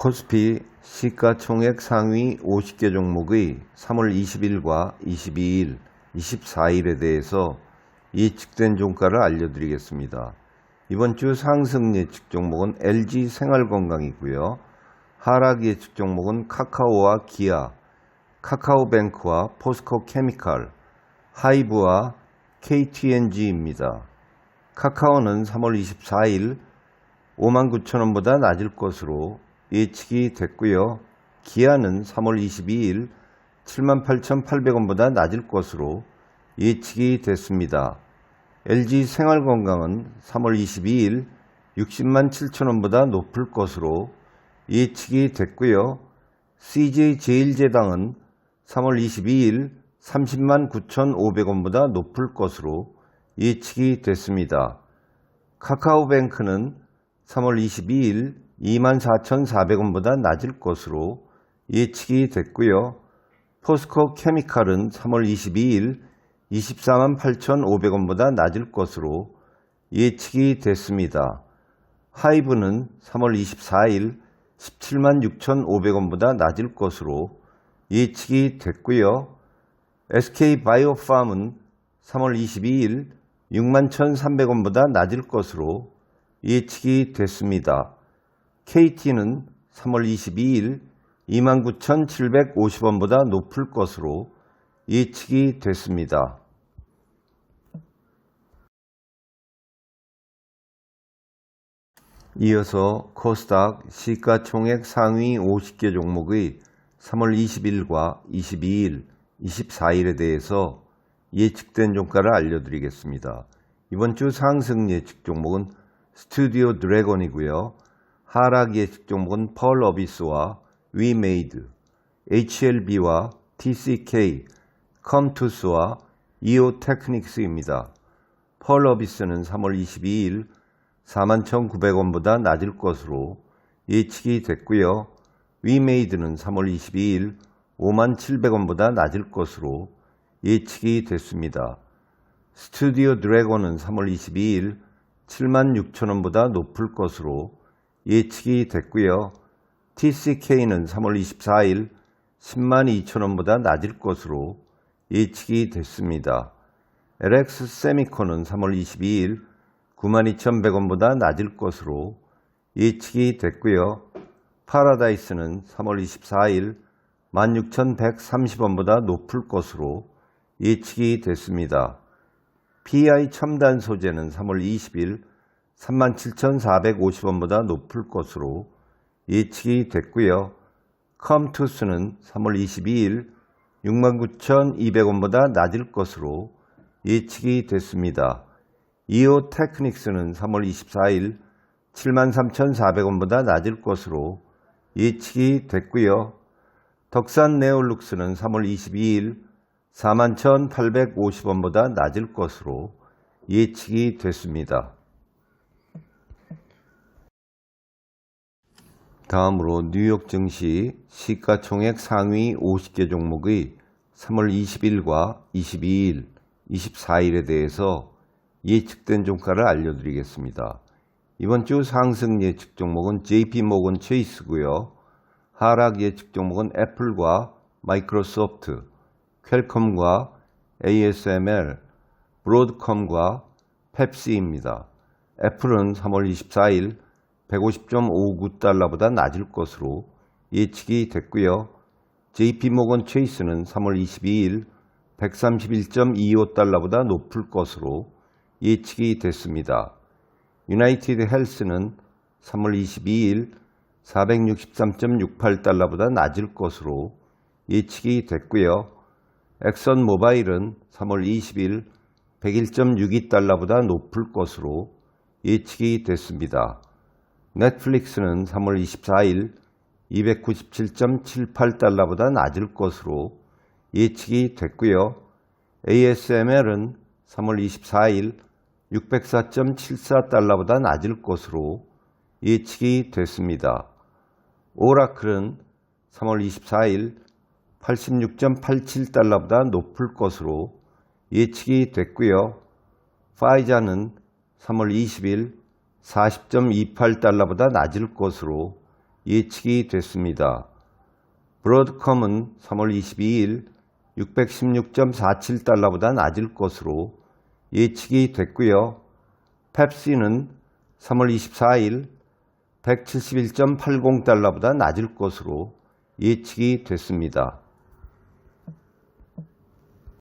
코스피 시가총액 상위 50개 종목의 3월 20일과 22일, 24일에 대해서 예측된 종가를 알려드리겠습니다. 이번 주 상승 예측 종목은 LG생활건강이고요. 하락 예측 종목은 카카오와 기아, 카카오뱅크와 포스코케미칼, 하이브와 KTNG입니다. 카카오는 3월 24일 59,000원보다 낮을 것으로 예측이 됐고요. 기아는 3월 22일 78,800원보다 낮을 것으로 예측이 됐습니다. LG생활건강은 3월 22일 607,000원보다 높을 것으로 예측이 됐고요. CJ제일제당은 3월 22일 309,500원보다 높을 것으로 예측이 됐습니다. 카카오뱅크는 3월 22일 24,400원보다 낮을 것으로 예측이 됐고요. 포스코케미칼은 3월 22일 248,500원보다 낮을 것으로 예측이 됐습니다. 하이브는 3월 24일 176,500원보다 낮을 것으로 예측이 됐고요. SK바이오팜은 3월 22일 61,300원보다 낮을 것으로 예측이 됐습니다. KT는 3월 22일 29,750원보다 높을 것으로 예측이 됐습니다. 이어서 코스닥 시가총액 상위 50개 종목의 3월 20일과 22일, 24일에 대해서 예측된 종가를 알려드리겠습니다. 이번 주 상승 예측 종목은 스튜디오 드래곤이고요. 하락 예측 종목은 펄어비스와 위메이드, HLB와 TCK, 컴투스와 이오테크닉스입니다. 펄어비스는 3월 22일 41,900원보다 낮을 것으로 예측이 됐고요. 위메이드는 3월 22일 57,000원보다 낮을 것으로 예측이 됐습니다. 스튜디오 드래곤은 3월 22일 76,000원보다 높을 것으로 예측이 됐고요. TCK는 3월 24일 102,000원보다 낮을 것으로 예측이 됐습니다. LX세미콘은 3월 22일 92,100원보다 낮을 것으로 예측이 됐고요. 파라다이스는 3월 24일 16,130원보다 높을 것으로 예측이 됐습니다. PI첨단소재는 3월 20일 37,450원보다 높을 것으로 예측이 됐고요. 컴투스는 3월 22일 69,200원보다 낮을 것으로 예측이 됐습니다. 이오테크닉스는 3월 24일 73,400원보다 낮을 것으로 예측이 됐고요. 덕산네올룩스는 3월 22일 41,850원보다 낮을 것으로 예측이 됐습니다. 다음으로 뉴욕 증시 시가총액 상위 50개 종목의 3월 20일과 22일, 24일에 대해서 예측된 종가를 알려드리겠습니다. 이번 주 상승 예측 종목은 JP모건 체이스고요. 하락 예측 종목은 애플과 마이크로소프트, 퀄컴과 ASML, 브로드컴과 펩시입니다. 애플은 3월 24일 150.59달러보다 낮을 것으로 예측이 됐고요. JP모건 체이스는 3월 22일 131.25달러보다 높을 것으로 예측이 됐습니다. 유나이티드 헬스는 3월 22일 463.68달러보다 낮을 것으로 예측이 됐고요. 엑선 모바일은 3월 20일 101.62달러보다 높을 것으로 예측이 됐습니다. 넷플릭스는 3월 24일 297.78달러보다 낮을 것으로 예측이 됐고요. ASML은 3월 24일 604.74달러보다 낮을 것으로 예측이 됐습니다. 오라클은 3월 24일 86.87달러보다 높을 것으로 예측이 됐고요. 파이자는 3월 20일 40.28달러보다 낮을 것으로 예측이 됐습니다. 브로드컴은 3월 22일 616.47달러보다 낮을 것으로 예측이 됐고요. 펩시는 3월 24일 171.80달러보다 낮을 것으로 예측이 됐습니다.